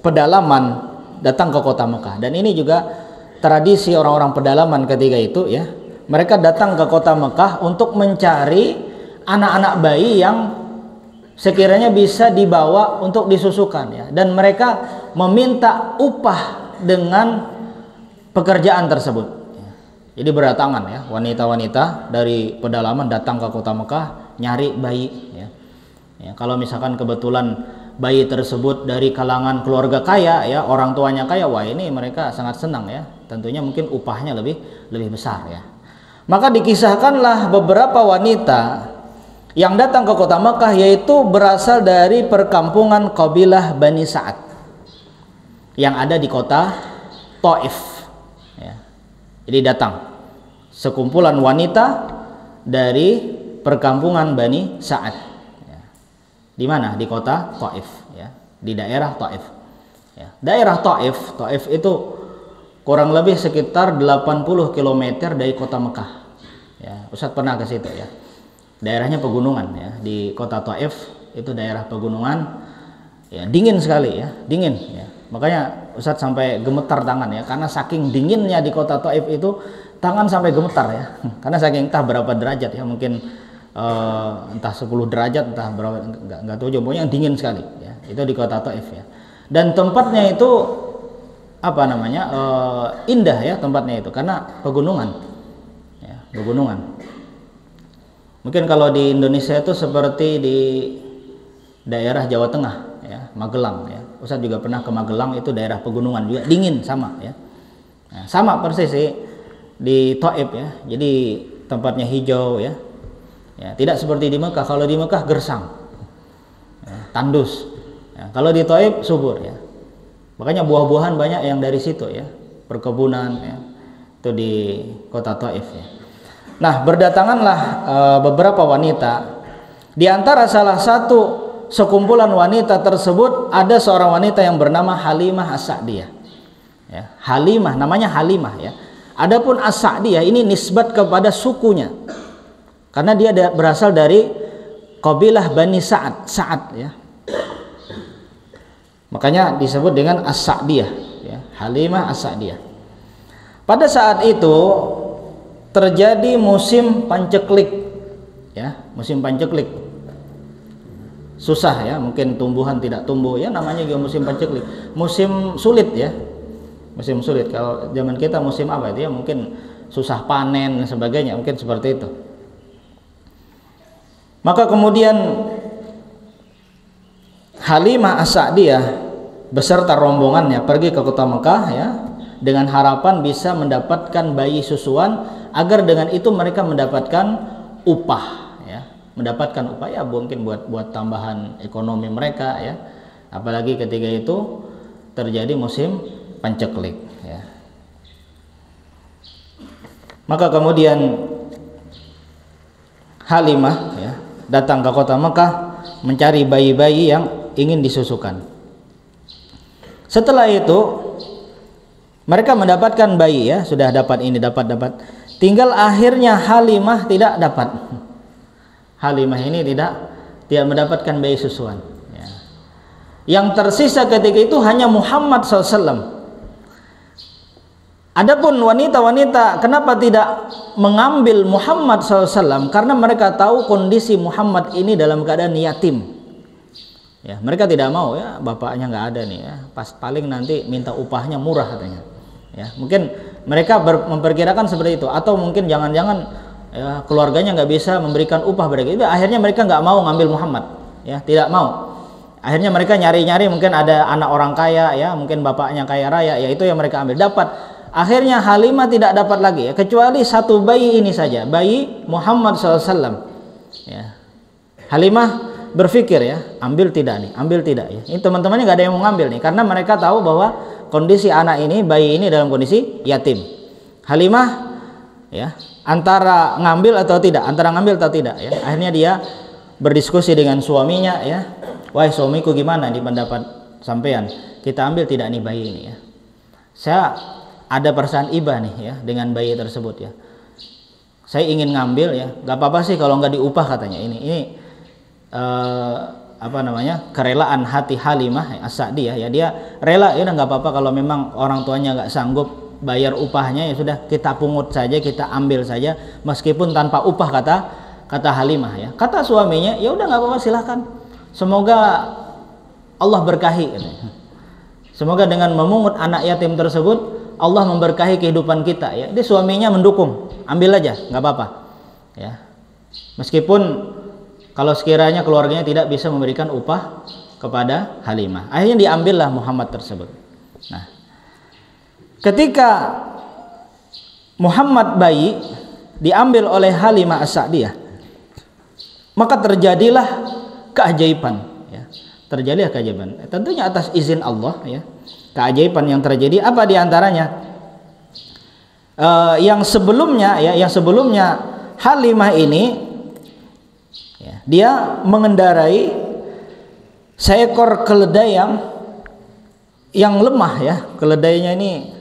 pedalaman datang ke kota Mekah. Dan ini juga tradisi orang-orang pedalaman ketika itu ya. Mereka datang ke kota Mekah untuk mencari anak-anak bayi yang sekiranya bisa dibawa untuk disusukan ya, dan mereka meminta upah dengan pekerjaan tersebut. Jadi berdatangan ya wanita-wanita dari pedalaman datang ke kota Mekah nyari bayi ya. Ya, kalau misalkan kebetulan bayi tersebut dari kalangan keluarga kaya ya, orang tuanya kaya, wah ini mereka sangat senang ya. Tentunya mungkin upahnya lebih besar ya. Maka dikisahkanlah beberapa wanita yang datang ke kota Mekah, yaitu berasal dari perkampungan kabilah Bani Sa'ad yang ada di kota Taif ya. Jadi datang sekumpulan wanita dari perkampungan Bani Sa'ad ya. Di mana? Di kota Taif ya, di daerah Taif ya. Daerah Taif itu kurang lebih sekitar 80 km dari kota Mekah ya. Ustadz pernah ke situ ya. Daerahnya pegunungan ya, di kota Taif itu daerah pegunungan ya, dingin sekali ya, dingin ya. Makanya Ustadz sampai gemetar tangan ya, karena saking dinginnya di kota Taif itu tangan sampai gemetar ya, karena saking entah berapa derajat ya, mungkin entah 10 derajat, entah berapa, enggak tahu, pokoknya dingin sekali ya. Itu di kota Taif ya, dan tempatnya itu apa namanya, indah ya tempatnya itu, karena pegunungan ya, pegunungan. Mungkin kalau di Indonesia itu seperti di daerah Jawa Tengah ya, Magelang ya. Ustadz juga pernah ke Magelang, itu daerah pegunungan juga, dingin sama ya. Nah, sama persis sih di Taif ya. Jadi tempatnya hijau ya. Ya, tidak seperti di Mekah. Kalau di Mekah gersang. Ya, tandus. Ya, kalau di Taif subur ya. Makanya buah-buahan banyak yang dari situ ya. Perkebunan ya. Itu di kota Taif ya. Nah, berdatanganlah beberapa wanita. Di antara salah satu sekumpulan wanita tersebut ada seorang wanita yang bernama Halimah As-Sa'diyah. Ya, Halimah, namanya Halimah ya. Adapun As-Sa'diyah ini nisbat kepada sukunya. Karena dia berasal dari kabilah Bani Sa'ad ya. Makanya disebut dengan As-Sa'diyah ya, Halimah As-Sa'diyah. Pada saat itu terjadi musim panceklik ya, musim panceklik. Susah ya, mungkin tumbuhan tidak tumbuh ya, namanya juga musim panceklik. Musim sulit ya, musim sulit. Kalau zaman kita musim apa itu ya, mungkin susah panen dan sebagainya, mungkin seperti itu. Maka kemudian Halimah As-Sa'diyah beserta rombongannya pergi ke kota Mekah ya, dengan harapan bisa mendapatkan bayi susuan, agar dengan itu mereka mendapatkan upah ya, mendapatkan upah ya, mungkin buat tambahan ekonomi mereka ya, apalagi ketika itu terjadi musim panceklik ya. Maka kemudian Halimah ya datang ke kota Mekah mencari bayi-bayi yang ingin disusukan. Setelah itu mereka mendapatkan bayi ya, sudah dapat ini, dapat. Tinggal akhirnya Halimah tidak dapat. Halimah ini tidak mendapatkan bayi susuan ya. Yang tersisa ketika itu hanya Muhammad SAW. Adapun wanita-wanita kenapa tidak mengambil Muhammad SAW? Karena mereka tahu kondisi Muhammad ini dalam keadaan yatim ya. Mereka tidak mau ya, bapaknya nggak ada nih ya, pas paling nanti minta upahnya murah katanya ya. Mungkin mereka memperkirakan seperti itu, atau mungkin jangan-jangan ya, keluarganya nggak bisa memberikan upah mereka. Akhirnya mereka nggak mau ngambil Muhammad ya, tidak mau. Akhirnya mereka nyari-nyari, mungkin ada anak orang kaya ya, mungkin bapaknya kaya raya ya, itu yang mereka ambil. Dapat. Akhirnya Halimah tidak dapat lagi ya, kecuali satu bayi ini saja, bayi Muhammad SAW ya. Halimah berpikir ya, ambil tidak ya. Ini teman-temannya nggak ada yang mau ngambil nih, karena mereka tahu bahwa kondisi anak ini, bayi ini dalam kondisi yatim. Halimah ya, antara ngambil atau tidak ya. Akhirnya dia berdiskusi dengan suaminya ya. Wahai suamiku, gimana nih pendapat sampean? Kita ambil tidak nih bayi ini ya. Saya ada perasaan iba nih ya dengan bayi tersebut ya. Saya ingin ngambil ya, gak apa-apa sih kalau nggak diupah katanya. Ini apa namanya, kerelaan hati Halimah As-Sa'diyah ya, dia rela ya, udah nggak apa-apa kalau memang orang tuanya nggak sanggup bayar upahnya, ya sudah kita pungut saja, kita ambil saja meskipun tanpa upah, kata Kata Halimah ya. Kata suaminya, ya udah nggak apa-apa, silahkan. Semoga Allah berkahi. Semoga dengan memungut anak yatim tersebut Allah memberkahi kehidupan kita ya. Dia suaminya mendukung, ambil aja, nggak apa-apa. Ya. Meskipun kalau sekiranya keluarganya tidak bisa memberikan upah kepada Halimah, akhirnya diambillah Muhammad tersebut. Nah, ketika Muhammad bayi diambil oleh Halimah As-Sa'diyah, maka terjadilah keajaiban ya. Terjadilah keajaiban. Tentunya atas izin Allah ya. Keajaiban yang terjadi apa diantaranya? Yang sebelumnya Halimah ini ya, dia mengendarai seekor keledai yang lemah ya. Keledainya ini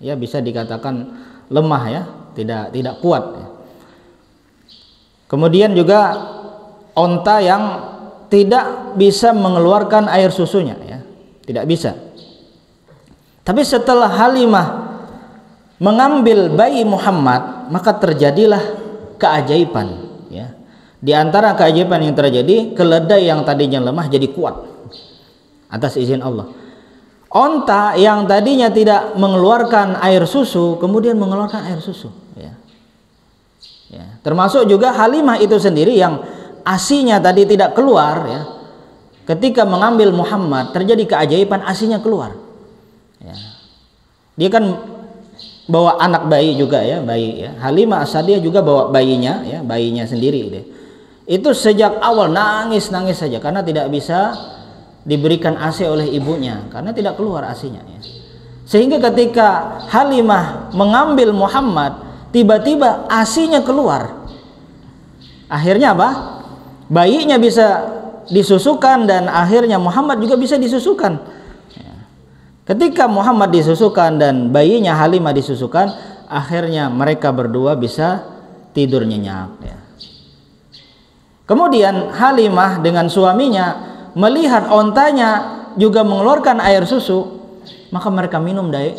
ya bisa dikatakan lemah ya, tidak kuat ya. Kemudian juga onta yang tidak bisa mengeluarkan air susunya ya, tidak bisa. Tapi setelah Halimah mengambil bayi Muhammad, maka terjadilah keajaiban ya. Di antara keajaiban yang terjadi, keledai yang tadinya lemah jadi kuat atas izin Allah. Onta yang tadinya tidak mengeluarkan air susu kemudian mengeluarkan air susu ya. Ya, termasuk juga Halimah itu sendiri yang ASInya tadi tidak keluar ya. Ketika mengambil Muhammad terjadi keajaiban, ASInya keluar. Ya. Dia kan bawa anak bayi juga ya, bayi ya. Halimah As-Sa'diyah juga bawa bayinya ya, bayinya sendiri deh. Itu sejak awal nangis saja karena tidak bisa diberikan ASI oleh ibunya karena tidak keluar ASInya ya. Sehingga ketika Halimah mengambil Muhammad, tiba-tiba ASInya keluar. Akhirnya apa? Bayinya bisa disusukan dan akhirnya Muhammad juga bisa disusukan. Ketika Muhammad disusukan dan bayinya Halimah disusukan, akhirnya mereka berdua bisa tidur nyenyak ya. Kemudian Halimah dengan suaminya melihat ontanya juga mengeluarkan air susu, maka mereka minum dari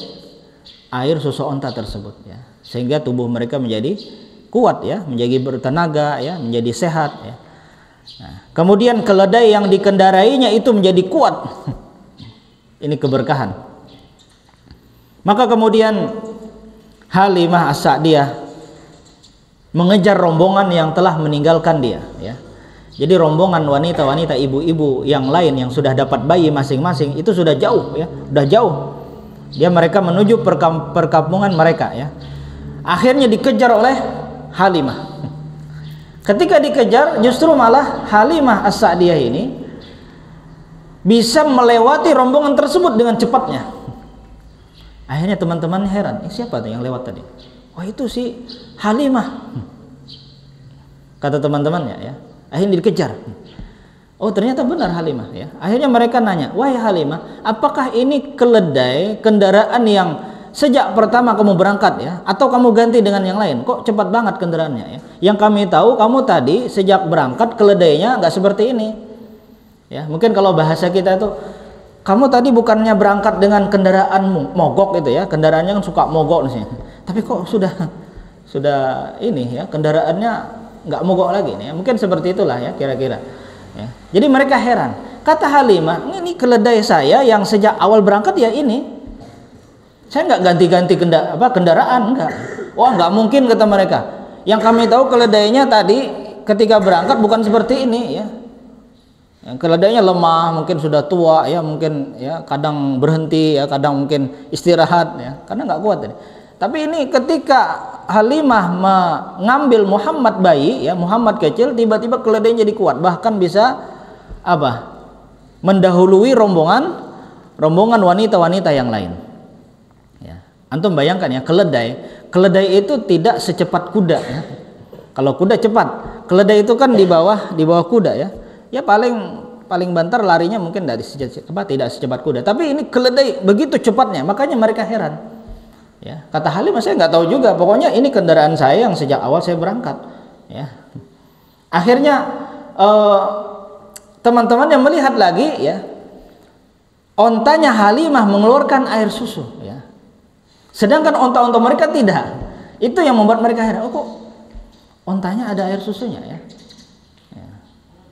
air susu onta tersebut ya. Sehingga tubuh mereka menjadi kuat ya, menjadi bertenaga ya, menjadi sehat ya. Nah, kemudian keledai yang dikendarainya itu menjadi kuat. Ini keberkahan. Maka kemudian Halimah As-Sa'diyah mengejar rombongan yang telah meninggalkan dia ya. Jadi rombongan wanita-wanita, ibu-ibu yang lain yang sudah dapat bayi masing-masing itu sudah jauh ya, sudah jauh. Mereka menuju perkampungan mereka ya. Akhirnya dikejar oleh Halimah. Ketika dikejar, justru malah Halimah As-Sa'diyah ini bisa melewati rombongan tersebut dengan cepatnya. Akhirnya teman-teman heran, siapa tuh yang lewat tadi? Wah, itu si Halimah. Kata teman-temannya ya. Akhirnya dikejar. Oh, ternyata benar Halimah ya. Akhirnya mereka nanya, "Wahai Halimah, apakah ini keledai kendaraan yang sejak pertama kamu berangkat ya, atau kamu ganti dengan yang lain? Kok cepat banget kendaraannya ya? Yang kami tahu kamu tadi sejak berangkat keledainya nggak seperti ini." Ya, mungkin kalau bahasa kita itu, kamu tadi bukannya berangkat dengan kendaraan mogok itu ya, kendaraannya kan suka mogok nih. Tapi kok sudah ini ya, kendaraannya nggak mogok lagi nih. Ya. Mungkin seperti itulah ya kira-kira. Ya. Jadi mereka heran. Kata Halimah, ini keledai saya yang sejak awal berangkat ya ini. Saya nggak ganti-ganti kendaraan, enggak. Wah, nggak mungkin, kata mereka. Yang kami tahu keledainya tadi ketika berangkat bukan seperti ini ya. Yang keledainya lemah, mungkin sudah tua ya, mungkin ya kadang berhenti ya, kadang mungkin istirahat ya, karena nggak kuat ini. Tapi ini ketika Halimah mengambil Muhammad bayi ya, Muhammad kecil, tiba-tiba keledainya jadi kuat, bahkan bisa apa? Mendahului rombongan wanita-wanita yang lain. Ya. Antum bayangkan ya, keledai itu tidak secepat kuda ya. Kalau kuda cepat, keledai itu kan di bawah kuda ya. Ya paling banter larinya mungkin tidak secepat kuda. Tapi ini keledai begitu cepatnya, makanya mereka heran. Ya, kata Halimah, saya nggak tahu juga. Pokoknya ini kendaraan saya yang sejak awal saya berangkat. Ya. Akhirnya teman-teman yang melihat lagi ya, ontanya Halimah mengeluarkan air susu. Ya. Sedangkan onta-onta mereka tidak. Itu yang membuat mereka heran. Oh, kok ontanya ada air susunya ya. Ya.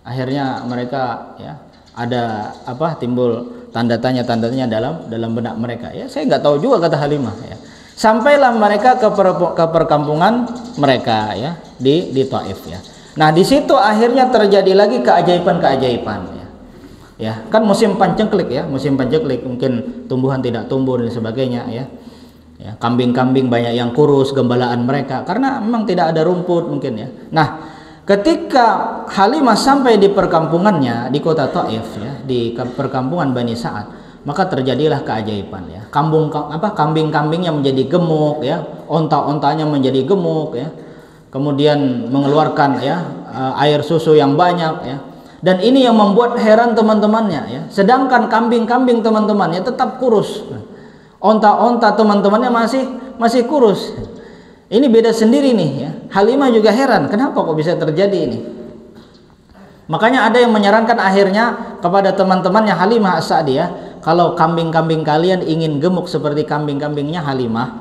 Akhirnya mereka ya ada timbul tanda tanya dalam benak mereka ya. Saya nggak tahu juga, kata Halimah ya. Sampailah mereka ke perkampungan mereka ya di Taif ya. Nah di situ akhirnya terjadi lagi keajaiban ya. Ya kan musim panceklik ya, musim panceklik, mungkin tumbuhan tidak tumbuh dan sebagainya ya. Ya, kambing-kambing banyak yang kurus, gembalaan mereka karena memang tidak ada rumput mungkin ya. Nah, ketika Halimah sampai di perkampungannya di kota Taif ya, di perkampungan Bani Sa'ad, maka terjadilah keajaiban ya. Kambing-kambingnya menjadi gemuk ya, onta-ontanya menjadi gemuk ya. Kemudian mengeluarkan ya air susu yang banyak ya. Dan ini yang membuat heran teman-temannya ya. Sedangkan kambing-kambing teman-temannya tetap kurus. Onta-onta teman-temannya masih kurus. Ini beda sendiri nih ya. Halimah juga heran, kenapa kok bisa terjadi ini? Makanya ada yang menyarankan akhirnya kepada teman-temannya Halimah As-Sa'diyah, kalau kambing-kambing kalian ingin gemuk seperti kambing-kambingnya Halimah,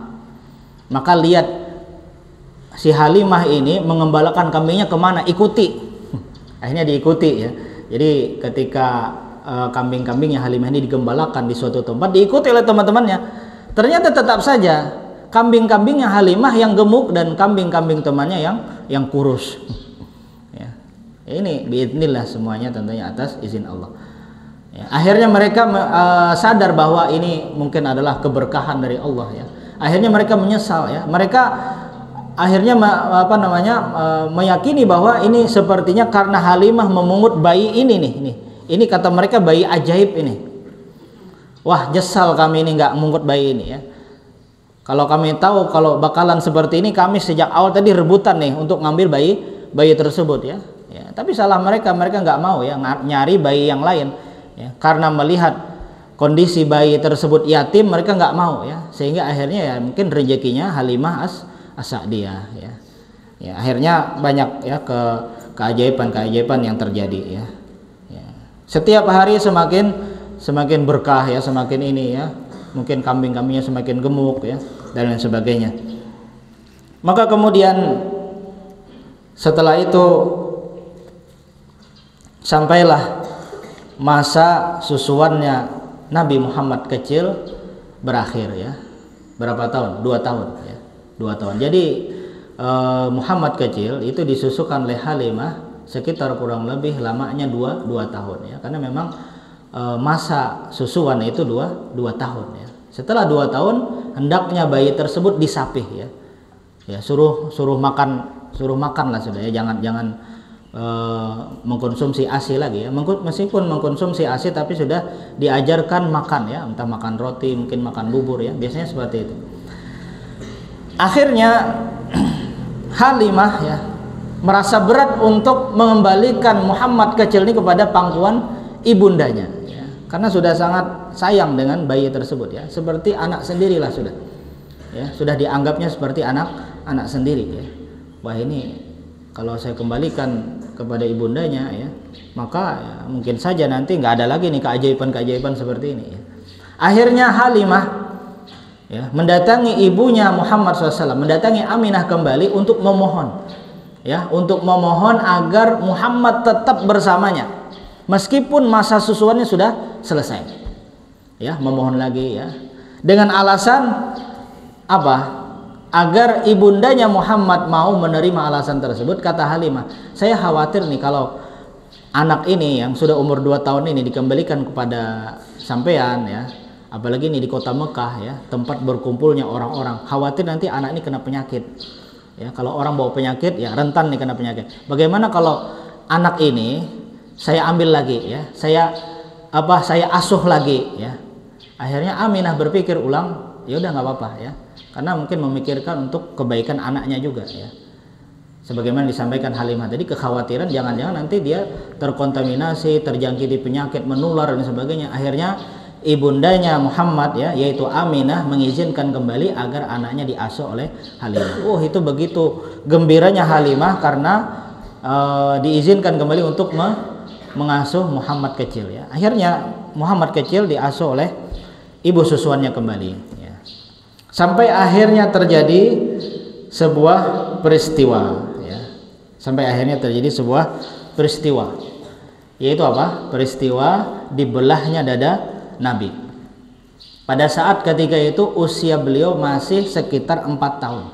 maka lihat si Halimah ini mengembalakan kambingnya kemana, ikuti. Akhirnya diikuti ya. Jadi ketika kambing-kambingnya Halimah ini digembalakan di suatu tempat, diikuti oleh teman-temannya. Ternyata tetap saja kambing-kambingnya Halimah yang gemuk dan kambing-kambing temannya yang kurus. Ya. Ini biidznillah semuanya tentunya atas izin Allah. Ya. Akhirnya mereka sadar bahwa ini mungkin adalah keberkahan dari Allah ya. Akhirnya mereka menyesal ya. Mereka akhirnya meyakini bahwa ini sepertinya karena Halimah memungut bayi ini nih. Ini kata mereka bayi ajaib ini. Wah, nyesal kami ini nggak mungut bayi ini ya. Kalau kami tahu kalau bakalan seperti ini, kami sejak awal tadi rebutan nih untuk ngambil bayi tersebut ya. Ya, tapi salah mereka nggak mau ya nyari bayi yang lain ya. Karena melihat kondisi bayi tersebut yatim, mereka nggak mau ya. Sehingga akhirnya ya mungkin rezekinya Halimah As-Sa'diyah ya. Ya, akhirnya banyak ya keajaiban yang terjadi ya. Setiap hari semakin berkah ya, semakin ini ya, mungkin kambing-kambingnya semakin gemuk ya, dan lain sebagainya. Maka kemudian setelah itu sampailah masa susuannya Nabi Muhammad kecil berakhir ya. Berapa tahun? 2 tahun ya. 2 tahun. Jadi Muhammad kecil itu disusukan oleh Halimah sekitar kurang lebih lamanya 2 tahun ya, karena memang masa susuan itu 2 tahun ya. Setelah 2 tahun hendaknya bayi tersebut disapih ya. Ya, suruh makan lah sudah ya, jangan mengkonsumsi ASI lagi ya. Meskipun mengkonsumsi ASI tapi sudah diajarkan makan ya, entah makan roti, mungkin makan bubur ya, biasanya seperti itu. Akhirnya Halimah ya merasa berat untuk mengembalikan Muhammad kecil ini kepada pangkuan ibundanya ya. Karena sudah sangat sayang dengan bayi tersebut ya, seperti anak sendirilah sudah ya, sudah dianggapnya seperti anak sendiri ya. Wah, ini kalau saya kembalikan kepada ibundanya ya, maka ya, mungkin saja nanti nggak ada lagi nih keajaiban seperti ini ya. Akhirnya Halimah ya mendatangi ibunya Muhammad SAW, mendatangi Aminah kembali untuk memohon ya, untuk memohon agar Muhammad tetap bersamanya meskipun masa susuannya sudah selesai ya, memohon lagi ya, dengan alasan apa? Agar ibundanya Muhammad mau menerima alasan tersebut. Kata Halimah, saya khawatir nih kalau anak ini yang sudah umur 2 tahun ini dikembalikan kepada sampean ya, apalagi ini di kota Mekah ya, tempat berkumpulnya orang-orang, khawatir nanti anak ini kena penyakit. Ya, kalau orang bawa penyakit ya rentan nih kena penyakit. Bagaimana kalau anak ini saya ambil lagi ya, saya asuh lagi ya. Akhirnya Aminah berpikir ulang, ya udah nggak apa-apa ya, karena mungkin memikirkan untuk kebaikan anaknya juga ya. Sebagaimana disampaikan Halimah tadi, kekhawatiran jangan-jangan nanti dia terkontaminasi, terjangkiti penyakit, menular dan sebagainya. Akhirnya ibundanya Muhammad ya, yaitu Aminah, mengizinkan kembali agar anaknya diasuh oleh Halimah. Oh, itu begitu gembiranya Halimah karena diizinkan kembali untuk mengasuh Muhammad kecil ya. Akhirnya Muhammad kecil diasuh oleh ibu susuannya kembali ya. Sampai akhirnya terjadi sebuah peristiwa ya. Sampai akhirnya terjadi sebuah peristiwa, yaitu apa? Peristiwa dibelahnya dada Nabi. Pada saat ketika itu usia beliau masih sekitar 4 tahun,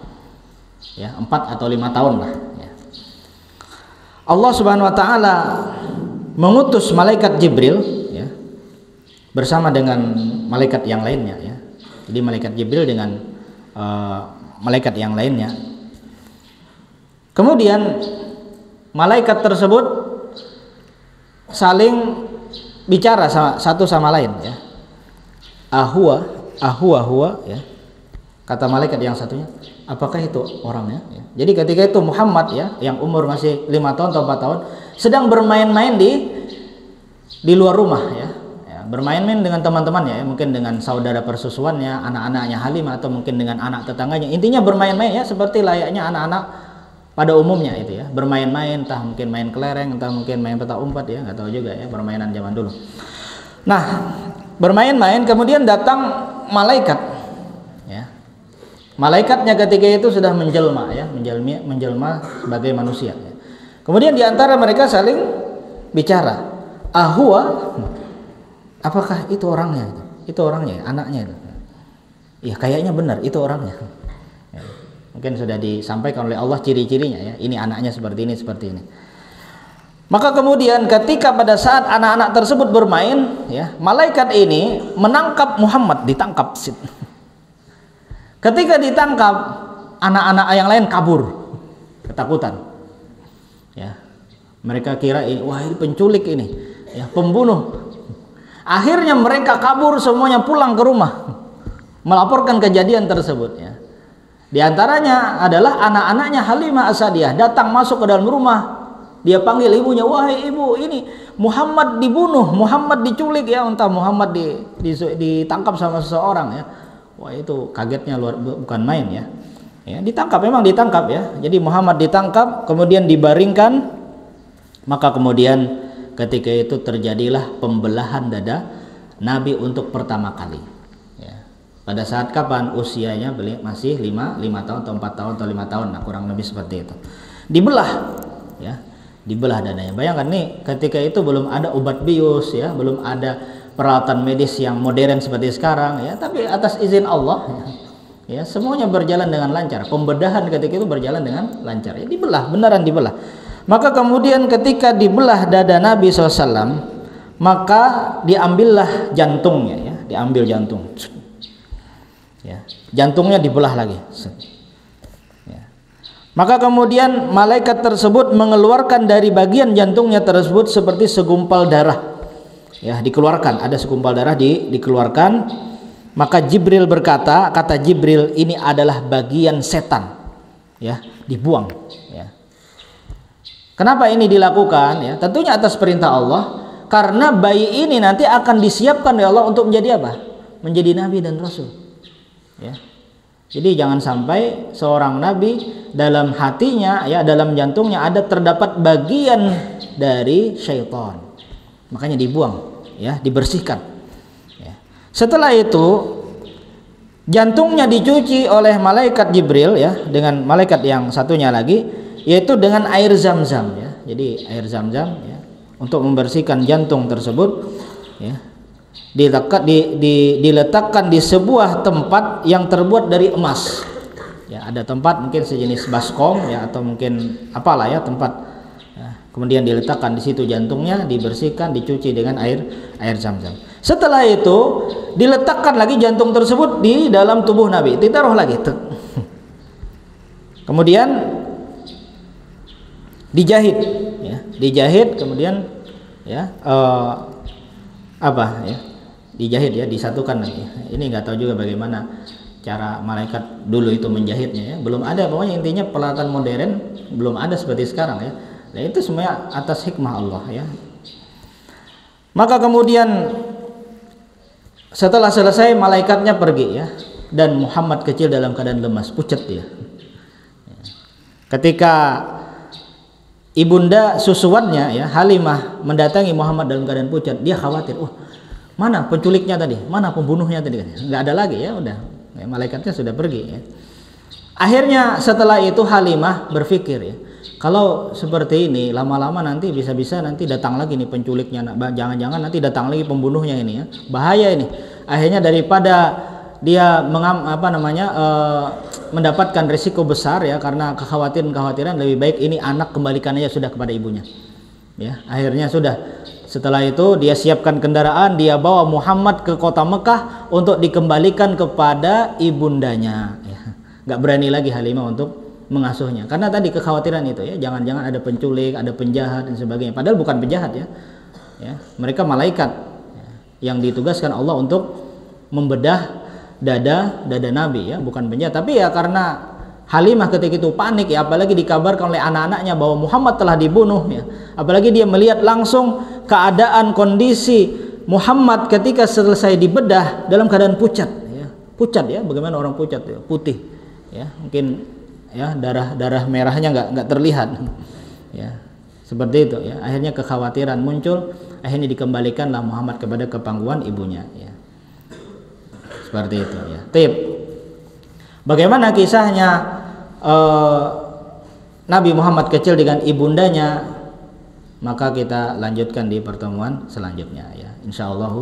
ya 4 atau 5 tahun lah. Ya. Allah Subhanahu Wa Taala mengutus malaikat Jibril, ya, bersama dengan malaikat yang lainnya. Ya. Jadi malaikat Jibril dengan malaikat yang lainnya. Kemudian malaikat tersebut saling bicara satu sama lain, ya. Ahwa, ya. Kata malaikat yang satunya, apakah itu orangnya? Ya. Jadi ketika itu Muhammad, ya, yang umur masih 5 tahun atau 4 tahun, sedang bermain-main di luar rumah, ya. Bermain-main dengan teman-temannya, ya, mungkin dengan saudara persusuannya, anak-anaknya Halimah, atau mungkin dengan anak tetangganya. Intinya bermain-main, ya, seperti layaknya anak-anak pada umumnya itu, ya, bermain-main, entah mungkin main kelereng, entah mungkin main petak umpet, ya, nggak tahu juga, ya, permainan zaman dulu. Nah, bermain-main, kemudian datang malaikat, ya. Malaikatnya ketika itu sudah menjelma, ya, menjelma sebagai manusia, ya. Kemudian diantara mereka saling bicara, ahwa, apakah itu orangnya? Itu orangnya, anaknya itu. Ya, kayaknya benar, itu orangnya. Ya. Mungkin sudah disampaikan oleh Allah ciri-cirinya, ya. Ini anaknya seperti ini, seperti ini. Maka kemudian ketika pada saat anak-anak tersebut bermain, ya, malaikat ini menangkap Muhammad, ditangkap. Ketika ditangkap, anak-anak yang lain kabur, ketakutan. Ya. Mereka kira ini, wah, ini penculik ini, ya, pembunuh. Akhirnya mereka kabur semuanya, pulang ke rumah, melaporkan kejadian tersebut, ya. Di antaranya adalah anak-anaknya Halimah As-Sa'diyah datang masuk ke dalam rumah. Dia panggil ibunya, wahai ibu, ini Muhammad dibunuh, Muhammad diculik, ya, entah Muhammad ditangkap sama seseorang, ya. Wah, itu kagetnya bukan main, ya. Ya, ditangkap, memang ditangkap, ya. Jadi Muhammad ditangkap, kemudian dibaringkan, maka kemudian ketika itu terjadilah pembelahan dada Nabi untuk pertama kali, ya. Pada saat kapan? Usianya beliau masih 5 tahun atau 4 tahun atau 5 tahun, nah, kurang lebih seperti itu. Dibelah, ya, dibelah dadanya. Bayangkan nih, ketika itu belum ada obat bius, ya, belum ada peralatan medis yang modern seperti sekarang, ya, tapi atas izin Allah, ya, semuanya berjalan dengan lancar. Pembedahan ketika itu berjalan dengan lancar, ya, dibelah, beneran dibelah. Maka kemudian ketika dibelah dada Nabi SAW, maka diambillah jantungnya, ya, diambil jantung, ya, jantungnya dibelah lagi, ya. Maka kemudian malaikat tersebut mengeluarkan dari bagian jantungnya tersebut seperti segumpal darah, ya, dikeluarkan, ada segumpal darah dikeluarkan. Maka Jibril berkata, kata Jibril, ini adalah bagian setan, ya, dibuang, ya. Kenapa ini dilakukan? Ya, tentunya atas perintah Allah, karena bayi ini nanti akan disiapkan oleh Allah untuk menjadi apa? Menjadi nabi dan rasul. Ya. Jadi jangan sampai seorang nabi dalam hatinya, ya, dalam jantungnya terdapat bagian dari syaitan. Makanya dibuang, ya, dibersihkan. Ya. Setelah itu jantungnya dicuci oleh malaikat Jibril, ya, dengan malaikat yang satunya lagi, yaitu dengan air zam-zam, ya. Jadi air zam-zam, ya, untuk membersihkan jantung tersebut, ya, diletakkan di sebuah tempat yang terbuat dari emas, ya. Ada tempat mungkin sejenis baskom, ya, atau mungkin apalah, ya, tempat, ya. Kemudian diletakkan di situ jantungnya, dibersihkan, dicuci dengan air zam-zam. Setelah itu diletakkan lagi jantung tersebut di dalam tubuh Nabi, ditaruh lagi, kemudian dijahit, ya, dijahit, kemudian, ya, ya, dijahit, ya, disatukan lagi. Ini nggak tahu juga bagaimana cara malaikat dulu itu menjahitnya, ya. Belum ada, pokoknya intinya peralatan modern belum ada seperti sekarang, ya. Nah, itu semuanya atas hikmah Allah, ya. Maka kemudian setelah selesai malaikatnya pergi, ya, dan Muhammad kecil dalam keadaan lemas, pucat dia. Ketika ibunda susuannya, ya, Halimah mendatangi Muhammad dalam keadaan pucat, dia khawatir, mana penculiknya tadi, mana pembunuhnya tadi, nggak ada lagi, ya, udah, malaikatnya sudah pergi, ya. Akhirnya setelah itu Halimah berpikir, ya, Kalau seperti ini lama-lama nanti bisa-bisa nanti datang lagi nih penculiknya, jangan-jangan nanti datang lagi pembunuhnya ini ya. Bahaya ini. Akhirnya daripada dia mendapatkan risiko besar ya karena kekhawatiran lebih baik ini anak kembalikan aja sudah kepada ibunya. Ya, akhirnya sudah. Setelah itu dia siapkan kendaraan, dia bawa Muhammad ke kota Mekah untuk dikembalikan kepada ibundanya. Ya. Nggak berani lagi Halimah untuk mengasuhnya karena tadi kekhawatiran itu ya, jangan-jangan ada penculik, ada penjahat dan sebagainya, padahal bukan penjahat ya, mereka malaikat ya, yang ditugaskan Allah untuk membedah dada Nabi ya, bukan penjahat. Tapi ya karena Halimah ketika itu panik ya, apalagi dikabarkan oleh anak-anaknya bahwa Muhammad telah dibunuh ya, apalagi dia melihat langsung keadaan kondisi Muhammad ketika selesai dibedah dalam keadaan pucat ya, bagaimana orang pucat ya, putih ya, mungkin ya darah merahnya nggak terlihat ya, seperti itu ya. Akhirnya kekhawatiran muncul, akhirnya dikembalikanlah Muhammad kepada kepangkuan ibunya ya, seperti itu ya. Tip, bagaimana kisahnya Nabi Muhammad kecil dengan ibundanya, maka kita lanjutkan di pertemuan selanjutnya ya, insyaallah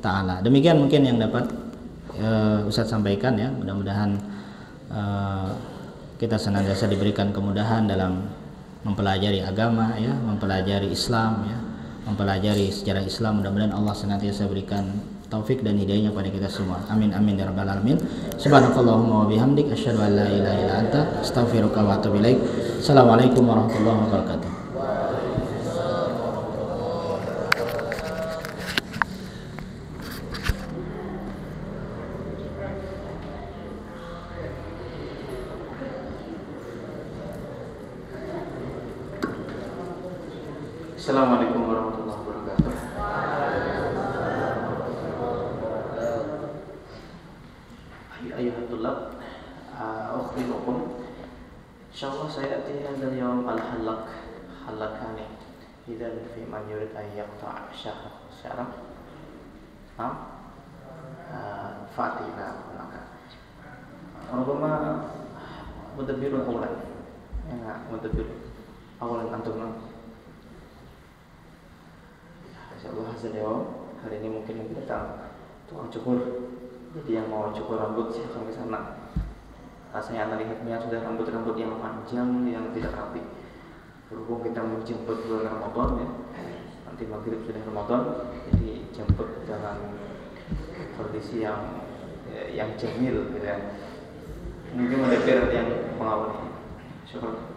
taala. Demikian mungkin yang dapat Ustadz sampaikan ya, mudah-mudahan kita senantiasa diberikan kemudahan dalam mempelajari agama ya, mempelajari Islam ya, mempelajari sejarah Islam. Mudah-mudahan Allah senantiasa berikan taufik dan hidayahnya kepada kita semua. Amin amin ya rabbal alamin. Subhanakallahumma wa bihamdik asyhadu an la ilaha illa anta astaghfiruka wa atubu ilaik. Assalamualaikum warahmatullahi wabarakatuh. Assalamualaikum warahmatullahi wabarakatuh. Ayuhat tulab, ukhbirukum. Insyaallah saya ati hadzal yawm al-halakani idzan fi man yurid an yaqta' syarah. Fatina hunaka. Rubama mudabbiru awalan. Ya, mudabbiru awalan antum. Insyaallah hasil hari ini mungkin datang tukang cukur. Jadi yang mau cukur rambut silahkan ke sana. Rasanya anda lihatnya sudah rambut-rambut yang panjang yang tidak rapi. Berhubung kita menjemput bulan Ramadan ya, nanti maghrib sudah Ramadan, jadi jemput dengan kondisi yang jamil gitu ya. Mungkin ada yang mengawali. Syukur.